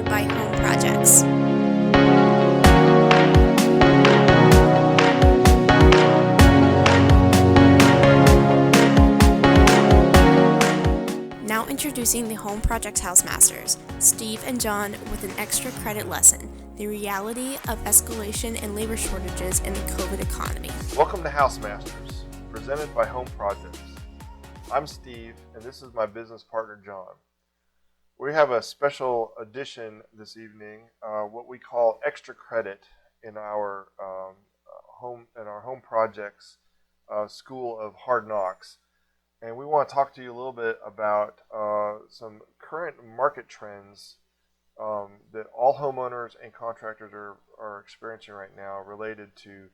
powered by Home Projects. Now introducing the Home Projects Housemasters, Steve and John, with an extra credit lesson, the reality of escalation and labor shortages in the COVID economy. Welcome to Housemasters, presented by Home Projects. I'm Steve, and this is my business partner, John. We have a special edition this evening, what we call extra credit in our Home Projects School of Hard Knocks. And we want to talk to you a little bit about some current market trends that all homeowners and contractors are experiencing right now related to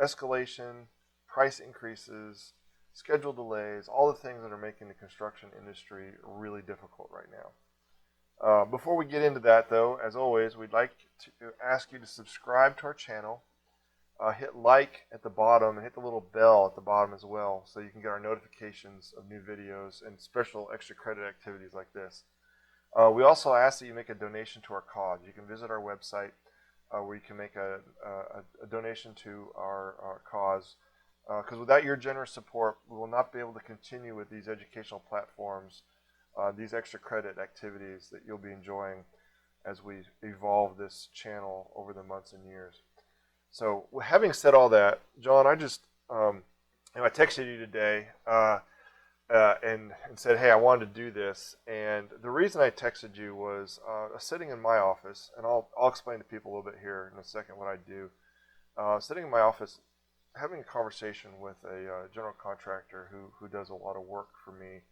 escalation, price increases, schedule delays, all the things that are making the construction industry really difficult right now. Before we get into that, though, as always, we'd like to ask you to subscribe to our channel. Hit like at the bottom and hit the little bell at the bottom as well, so you can get our notifications of new videos and special extra credit activities like this. We also ask that you make a donation to our cause. You can visit our website where you can make a donation to our cause, because without your generous support, we will not be able to continue with these educational platforms, these extra credit activities that you'll be enjoying as we evolve this channel over the months and years. So, having said all that, John, I texted you today and said, hey, I wanted to do this. And the reason I texted you was sitting in my office, and I'll explain to people a little bit here in a second what I do. Sitting in my office, having a conversation with a general contractor who does a lot of work for me,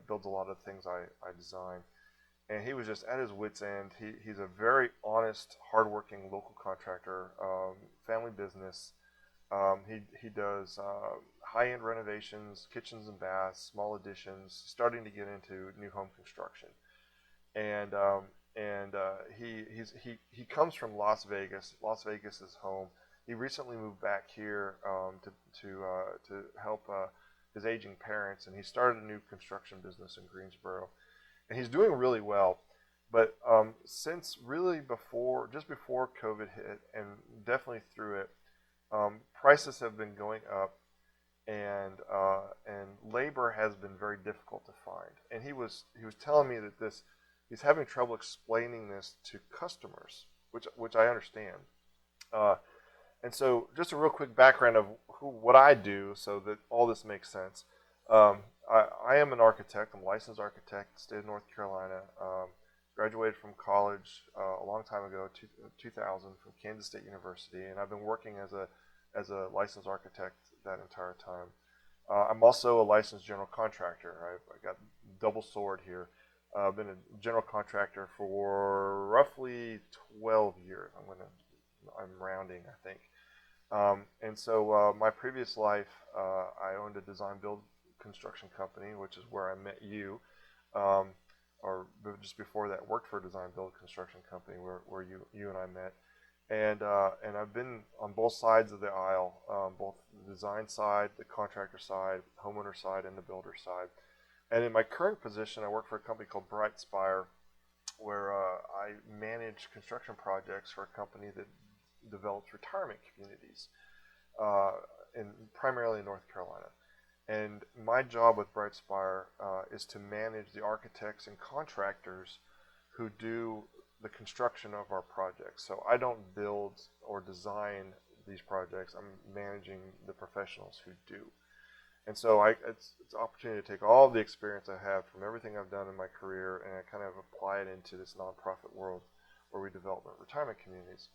builds a lot of things I design. And he was just at his wit's end. He's a very honest, hardworking local contractor, family business. He does high-end renovations, kitchens and baths, small additions, starting to get into new home construction. And he comes from Las Vegas. Las Vegas is home. He recently moved back here to help his aging parents, and he started a new construction business in Greensboro. And he's doing really well, but since really just before COVID hit, and definitely through it, prices have been going up, and labor has been very difficult to find. And he was telling me that he's having trouble explaining this to customers, which I understand. And so, just a real quick background of what I do, so that all this makes sense. I am an architect. I'm a licensed architect, state of North Carolina. Graduated from college a long time ago, 2000, from Kansas State University, and I've been working as a licensed architect that entire time. I'm also a licensed general contractor. I got double sword here. I've been a general contractor for roughly 12 years. I'm rounding, I think. And so my previous life, I owned a design-build construction company, which is where I met you, or just before that, worked for a design-build construction company where you and I met. And I've been on both sides of the aisle, both the design side, the contractor side, homeowner side, and the builder side. And in my current position, I work for a company called Brightspire, where I manage construction projects for a company that develops retirement communities, primarily in North Carolina. And my job with Brightspire is to manage the architects and contractors who do the construction of our projects. So I don't build or design these projects. I'm managing the professionals who do. And so it's an opportunity to take all the experience I have from everything I've done in my career, and I kind of apply it into this nonprofit world where we develop retirement communities.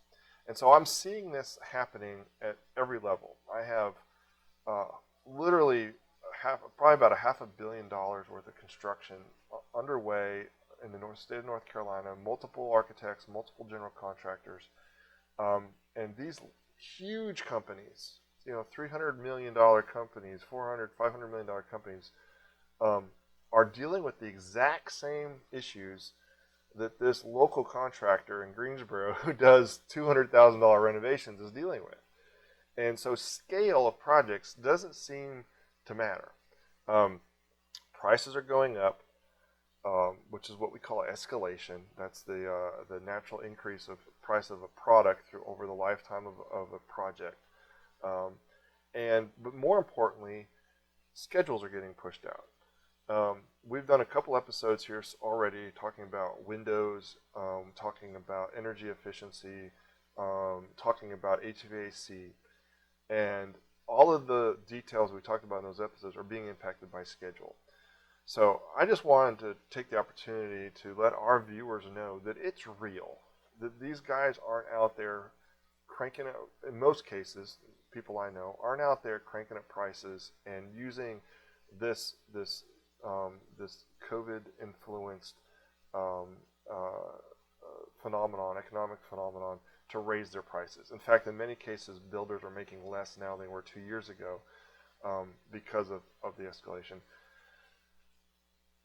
And so I'm seeing this happening at every level. I have literally probably about $500 million worth of construction underway in the state of North Carolina, multiple architects, multiple general contractors, and these huge companies, $300 million companies, $400, $500 million companies, are dealing with the exact same issues that this local contractor in Greensboro who does $200,000 renovations is dealing with. And so scale of projects doesn't seem to matter. Prices are going up. which is what we call escalation. That's the natural increase of price of a product through over the lifetime of a project. Um, but more importantly, schedules are getting pushed out. We've done a couple episodes here already talking about windows, talking about energy efficiency, talking about HVAC, and all of the details we talked about in those episodes are being impacted by schedule. So I just wanted to take the opportunity to let our viewers know that it's real. That these guys aren't out there cranking up, in most cases, people I know aren't out there cranking up prices and using this COVID influenced um, phenomenon, economic phenomenon, to raise their prices. In fact, in many cases, builders are making less now than they were 2 years ago because of the escalation.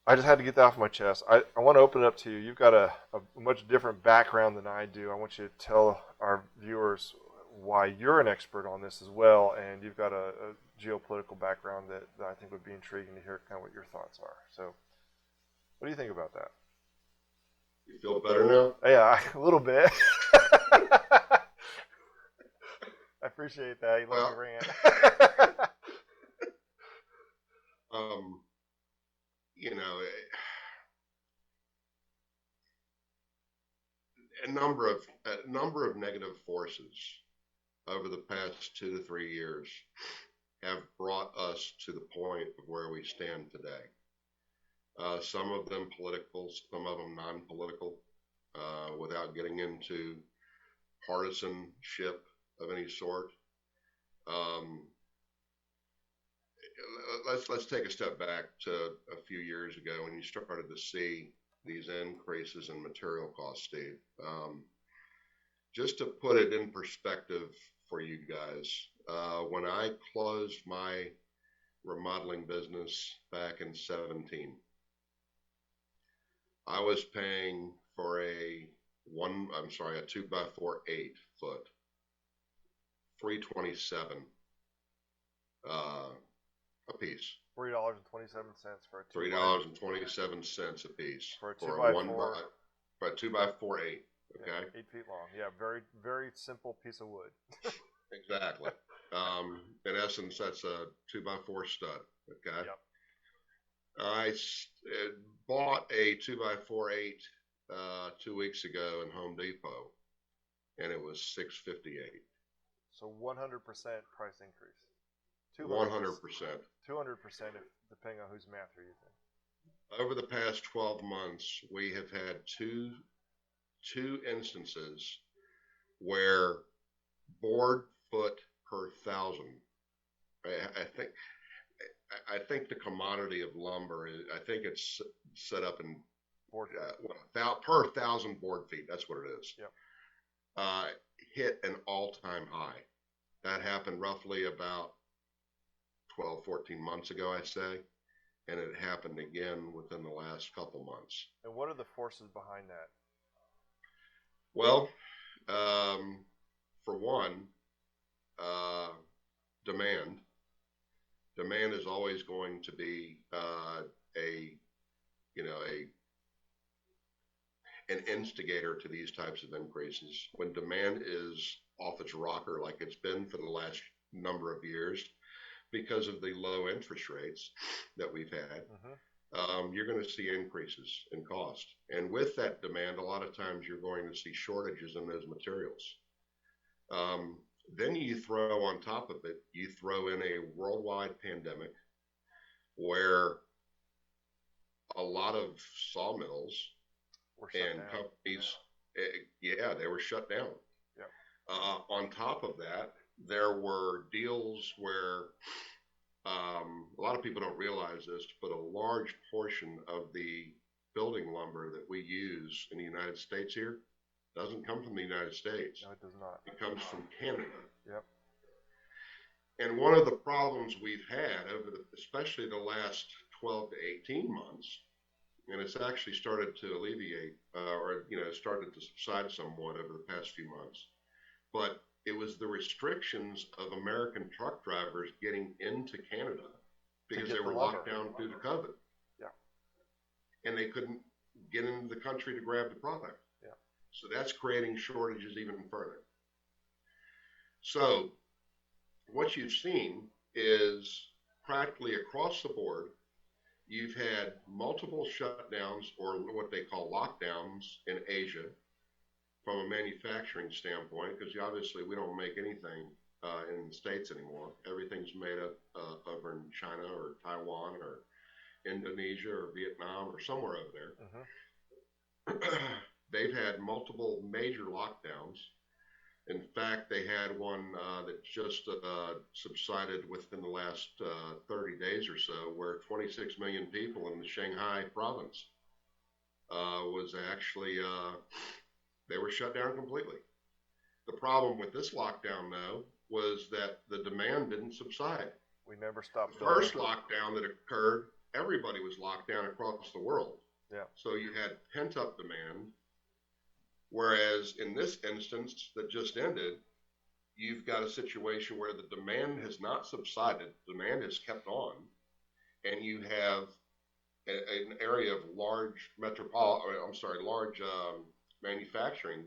I just had to get that off my chest. I want to open it up to you. You've got a much different background than I do. I want you to tell our viewers why you're an expert on this as well, and you've got a geopolitical background that I think would be intriguing to hear kind of what your thoughts are. So, what do you think about that? You feel better now? Yeah, a little bit. I appreciate that. You let me rant. um, you know, a number of negative forces over the past 2 to 3 years have brought us to the point of where we stand today. Some of them political, some of them non-political, without getting into partisanship of any sort. Let's take a step back to a few years ago when you started to see these increases in material costs, Steve. Just to put it in perspective for you guys, when I closed my remodeling business back in 17, I was paying for a 2x4 8-foot, $327 a piece. $3.27 for a $3.27 a piece for a a 2x4 8. Okay. Yeah, 8 feet long. Yeah, very very simple piece of wood. Exactly. In essence, that's a 2x4 stud. Okay. Yep. I bought a 2x4 8 2 weeks ago in Home Depot, and it was $658. So 100% price increase. 100%. 200% depending on whose math you're using. Over the past 12 months, we have had two instances where board foot per thousand. I think the commodity of lumber I think it's set up in per 1,000 board feet. That's what it is. Yep. Hit an all-time high. That happened roughly about 12, 14 months ago, I'd say, and it happened again within the last couple months. And what are the forces behind that? Well, for one, demand. Demand is always going to be an instigator to these types of increases. When demand is off its rocker like it's been for the last number of years because of the low interest rates that we've had, you're going to see increases in cost. And with that demand, a lot of times you're going to see shortages in those materials. Then you throw on top of it, you throw in a worldwide pandemic where a lot of sawmills and companies, they were shut down. Yeah. On top of that, there were deals where a lot of people don't realize this, but a large portion of the building lumber that we use in the United States here doesn't come from the United States. No, it does not. It comes from Canada. Yep. And one of the problems we've had especially the last 12 to 18 months, and it's actually started to alleviate started to subside somewhat over the past few months, but it was the restrictions of American truck drivers getting into Canada because they were locked down due to COVID. Yeah. and they couldn't get into the country to grab the product. Yeah. So that's creating shortages even further. So what you've seen is practically across the board, you've had multiple shutdowns or what they call lockdowns in Asia from a manufacturing standpoint, because obviously we don't make anything in the States anymore. Everything's made up over in China or Taiwan or Indonesia or Vietnam or somewhere over there. They've had multiple major lockdowns. In fact, they had one that just subsided within the last 30 days or so, where 26 million people in the Shanghai province was actually, they were shut down completely. The problem with this lockdown, though, was that the demand didn't subside. We never stopped. The first lockdown that occurred, everybody was locked down across the world. Yeah. So you had pent-up demand. Whereas in this instance that just ended, you've got a situation where the demand has not subsided, demand has kept on, and you have an area of large manufacturing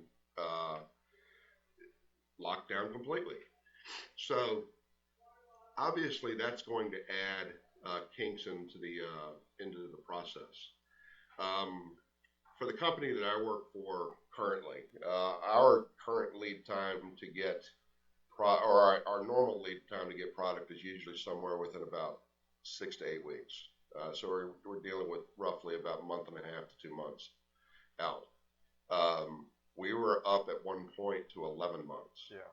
locked down completely. So obviously that's going to add kinks into the process. For the company that I work for currently, our current lead time to get our normal lead time to get product is usually somewhere within about 6 to 8 weeks. So we're dealing with roughly about a month and a half to 2 months out. We were up at one point to 11 months. Yeah.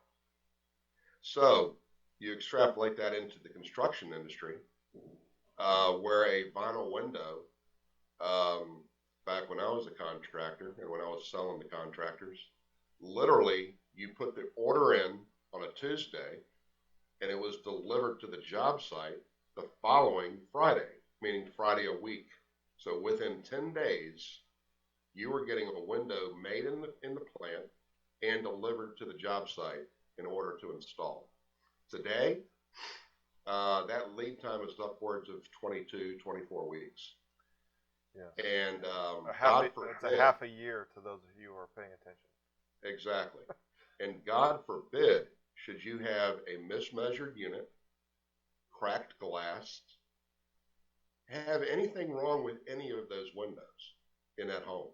So you extrapolate that into the construction industry, where a vinyl window, back when I was a contractor and when I was selling to contractors, literally you put the order in on a Tuesday and it was delivered to the job site the following Friday, meaning Friday a week. So within 10 days, you were getting a window made in the plant and delivered to the job site in order to install. Today, that lead time is upwards of 22, 24 weeks. Yeah. And it's a half a year to those of you who are paying attention. Exactly. And God forbid, should you have a mismeasured unit, cracked glass, have anything wrong with any of those windows in that home.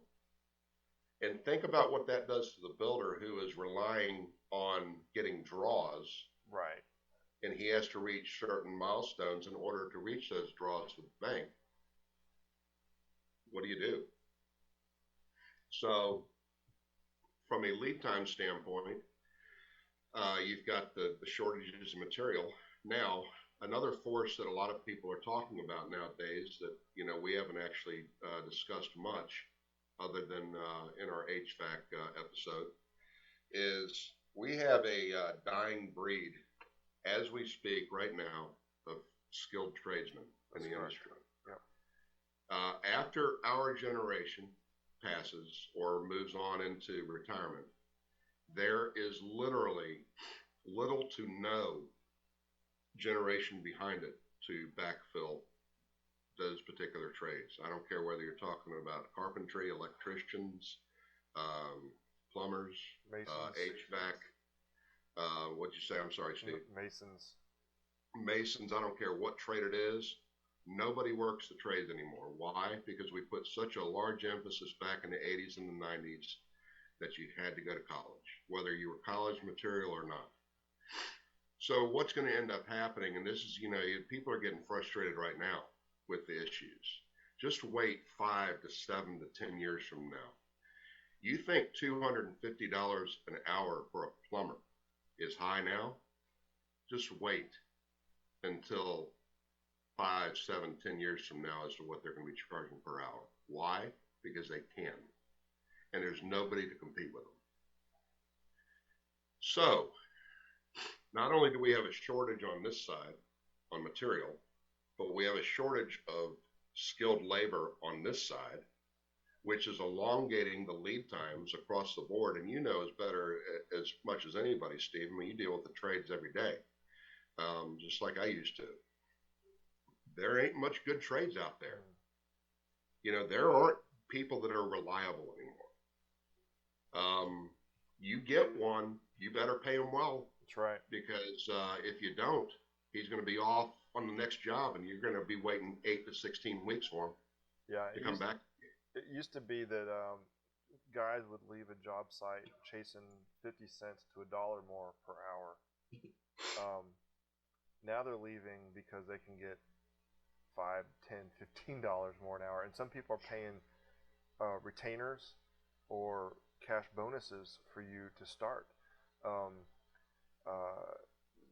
And think about what that does to the builder who is relying on getting draws. Right. And he has to reach certain milestones in order to reach those draws with the bank. What do you do? So from a lead time standpoint, you've got the shortages of material. Now, another force that a lot of people are talking about nowadays that, we haven't actually discussed much other than in our HVAC episode is we have a dying breed as we speak right now of skilled tradesmen in the industry. After our generation passes or moves on into retirement, there is literally little to no generation behind it to backfill those particular trades. I don't care whether you're talking about carpentry, electricians, plumbers, HVAC. What'd you say? I'm sorry, Steve. Masons. I don't care what trade it is. Nobody works the trades anymore. Why? Because we put such a large emphasis back in the 80s and the 90s that you had to go to college, whether you were college material or not. So what's going to end up happening, and this is, people are getting frustrated right now with the issues. Just wait 5 to 7 to 10 years from now. You think $250 an hour for a plumber is high now? Just wait until 5, 7, 10 years from now as to what they're going to be charging per hour. Why? Because they can. And there's nobody to compete with them. So, not only do we have a shortage on this side, on material, but we have a shortage of skilled labor on this side, which is elongating the lead times across the board. And as much as anybody, Steve, you deal with the trades every day, just like I used to. There ain't much good trades out there. There aren't people that are reliable anymore. You get one, you better pay him well. That's right. Because if you don't, he's going to be off on the next job, and you're going to be waiting 8 to 16 weeks for him to come back. It used to be that guys would leave a job site chasing 50 cents to $1 more per hour. Now they're leaving because they can get $5, $10, $15 more an hour, and some people are paying retainers or cash bonuses for you to start.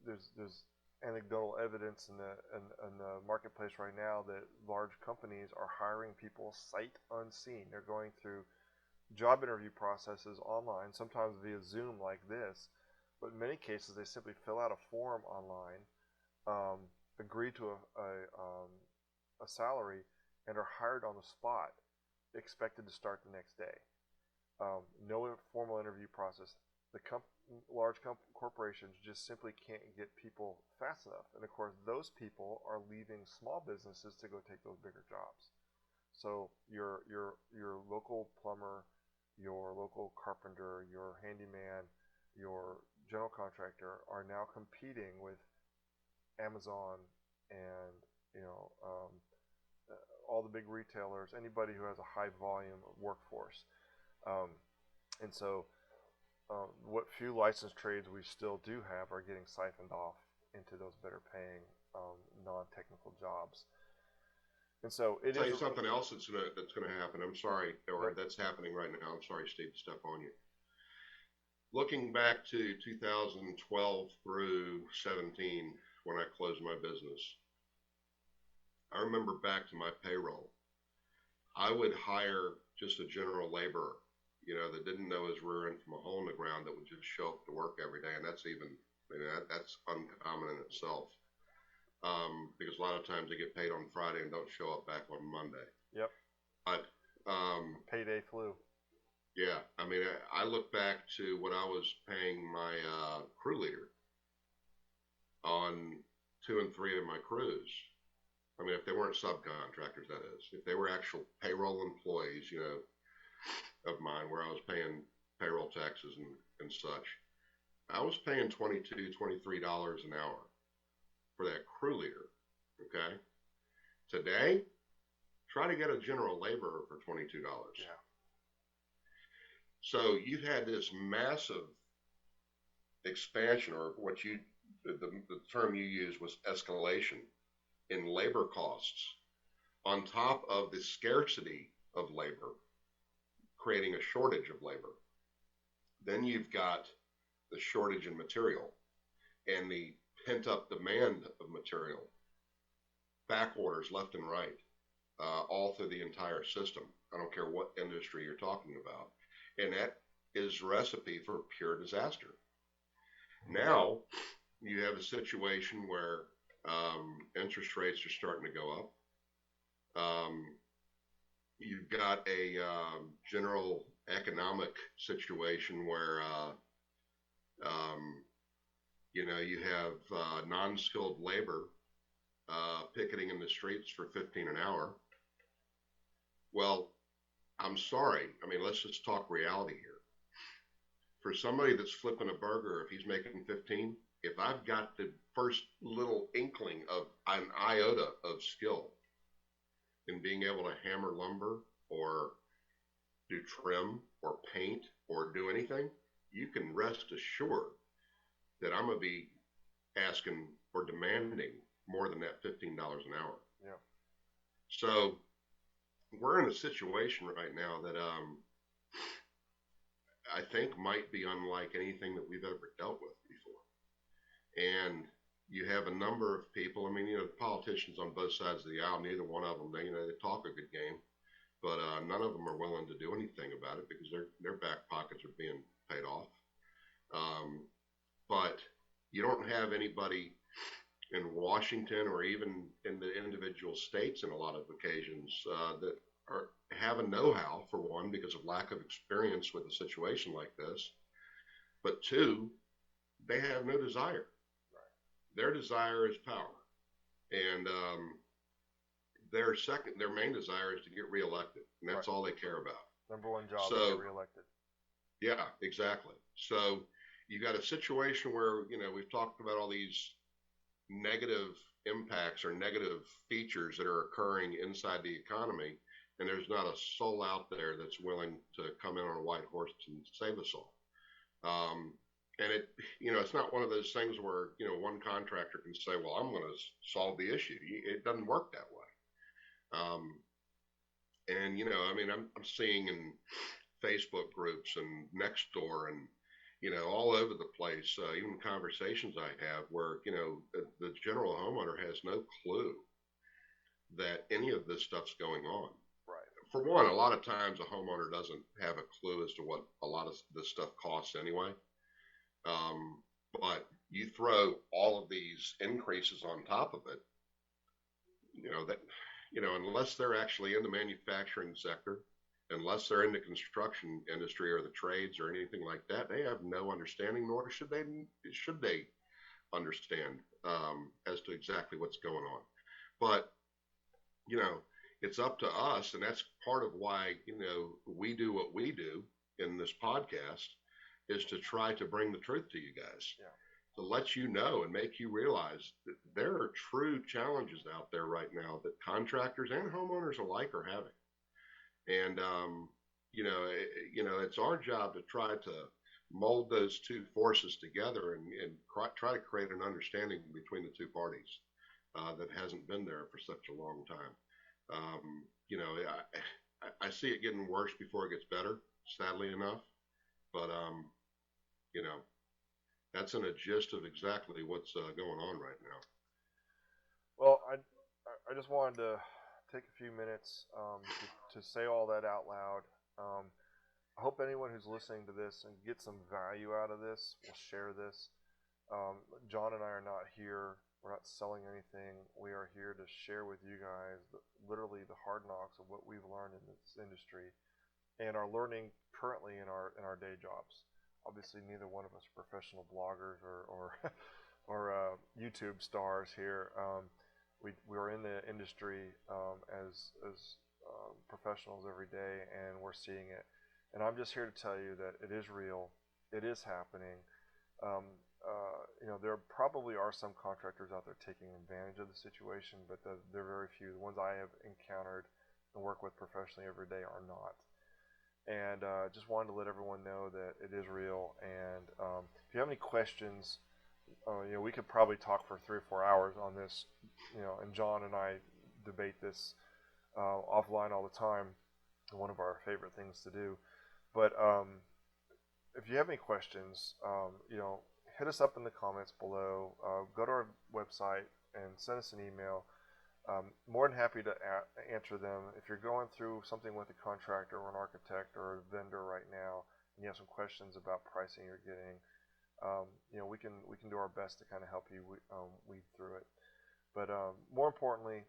There's anecdotal evidence in the marketplace right now that large companies are hiring people sight unseen. They're going through job interview processes online, sometimes via Zoom like this, but in many cases they simply fill out a form online, agree to a salary, and are hired on the spot, expected to start the next day. No formal interview process. The large corporations just simply can't get people fast enough, and of course those people are leaving small businesses to go take those bigger jobs. So your local plumber, your local carpenter, your handyman, your general contractor are now competing with Amazon and all the big retailers, anybody who has a high volume workforce, and so what few licensed trades we still do have are getting siphoned off into those better paying non-technical jobs. And so it Tell is you something else that's going to happen. I'm sorry, or that's happening right now. I'm sorry, Steve, to step on you. Looking back to 2012 through 17, when I closed my business, I remember back to my payroll, I would hire just a general laborer, that didn't know his rear end from a hole in the ground, that would just show up to work every day. And that's that's uncommon in itself. Because a lot of times they get paid on Friday and don't show up back on Monday. Yep. But payday flu. Yeah, I look back to what I was paying my crew leader on 2 and 3 of my crews. If they weren't subcontractors, that is. If they were actual payroll employees, of mine, where I was paying payroll taxes and such, I was paying $22, $23 an hour for that crew leader. Okay. Today, try to get a general laborer for $22. Yeah. So you've had this massive expansion, or the term you used was escalation in labor costs, on top of the scarcity of labor, creating a shortage of labor. Then you've got the shortage in material and the pent-up demand of material, back orders left and right, all through the entire system. I don't care what industry you're talking about. And that is a recipe for pure disaster. Now you have a situation where interest rates are starting to go up. You've got a general economic situation where you have non-skilled labor picketing in the streets for $15 an hour. Well, I'm sorry. Let's just talk reality here. For somebody that's flipping a burger, if he's making 15, if I've got the first little inkling of an iota of skill in being able to hammer lumber or do trim or paint or do anything, you can rest assured that I'm going to be asking or demanding more than that $15 an hour. Yeah. So we're in a situation right now that I think might be unlike anything that we've ever dealt with before. And you have a number of people, the politicians on both sides of the aisle, neither one of them, they talk a good game, but none of them are willing to do anything about it because their back pockets are being paid off. But you don't have anybody in Washington or even in the individual states in a lot of occasions that have a know-how, for one, because of lack of experience with a situation like this, but two, they have no desire. Right. Their desire is power, and their main desire is to get reelected, and that's Right. all they care about. Number one job to So get reelected. yeah, exactly. So you got a situation where, we've talked about all these negative impacts or negative features that are occurring inside the economy, and there's not a soul out there that's willing to come in on a white horse and save us all. And it's not one of those things where, one contractor can say, well, I'm going to solve the issue. It doesn't work that way. And, I'm seeing in Facebook groups and Nextdoor and, all over the place, even conversations I have where, the general homeowner has no clue that any of this stuff's going on. Right. For one, a lot of times a homeowner doesn't have a clue as to what a lot of this stuff costs anyway. But you throw all of these increases on top of it, unless they're actually in the manufacturing sector, unless they're in the construction industry or the trades or anything like that, they have no understanding, nor should they understand as to exactly what's going on. But it's up to us, and that's part of why we do what we do in this podcast, is to try to bring the truth to you guys. Yeah. To let you know and make you realize that there are true challenges out there right now that contractors and homeowners alike are having. And, it's our job to try to mold those two forces together and try to create an understanding between the two parties that hasn't been there for such a long time. I see it getting worse before it gets better, sadly enough. But, that's in a gist of exactly what's going on right now. Well, I just wanted to take a few minutes to say all that out loud. I hope anyone who's listening to this and gets some value out of this will share this. John and I are not here. We're not selling anything. We are here to share with you guys literally the hard knocks of what we've learned in this industry and are learning currently in our day jobs. Obviously, neither one of us are professional bloggers or YouTube stars here. We are in the industry as professionals every day, and we're seeing it. And I'm just here to tell you that it is real. It is happening. There probably are some contractors out there taking advantage of the situation, but they're very few. The ones I have encountered and work with professionally every day are not. And just wanted to let everyone know that it is real. And if you have any questions, we could probably talk for 3 or 4 hours on this. And John and I debate this offline all the time. One of our favorite things to do. But if you have any questions, hit us up in the comments below. Go to our website and send us an email. More than happy to answer them. If you're going through something with a contractor or an architect or a vendor right now, and you have some questions about pricing you're getting, we can do our best to kind of help you weed through it. But more importantly,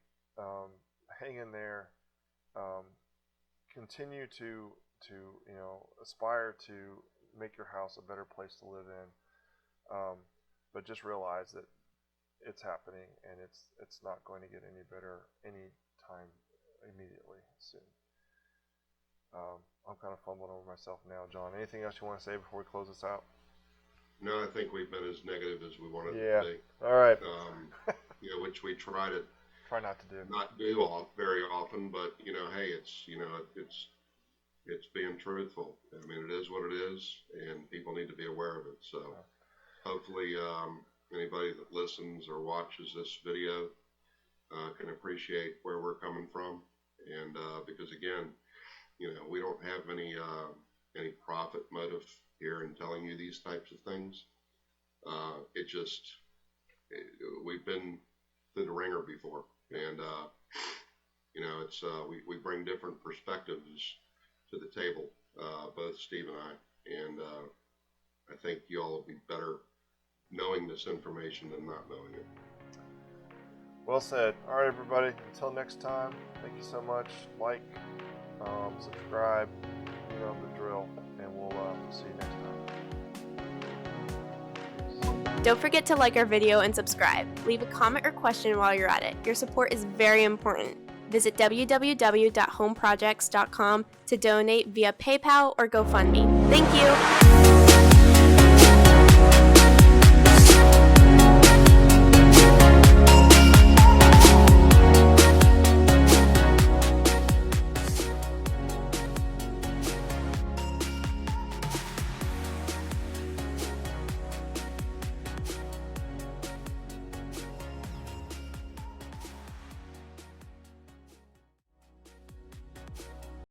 hang in there. Continue to aspire to make your house a better place to live in. But just realize that it's happening, and it's not going to get any better anytime immediately soon. I'm kind of fumbling over myself now, John. Anything else you want to say before we close this out? No, I think we've been as negative as we wanted Yeah. to be. All right. Which we try not to do. Not do very often, but hey, it's being truthful. I mean, it is what it is, and people need to be aware of it. So hopefully anybody that listens or watches this video can appreciate where we're coming from. And because again, we don't have any profit motive here in telling you these types of things. We've been through the ringer before, and we bring different perspectives to the table, both Steve and I, and I think you all will be better knowing this information than not knowing it. Well said. All right, everybody. Until next time, thank you so much. Like, subscribe, the drill, and we'll see you next time. Don't forget to like our video and subscribe. Leave a comment or question while you're at it. Your support is very important. Visit www.homeprojects.com to donate via PayPal or GoFundMe. Thank you!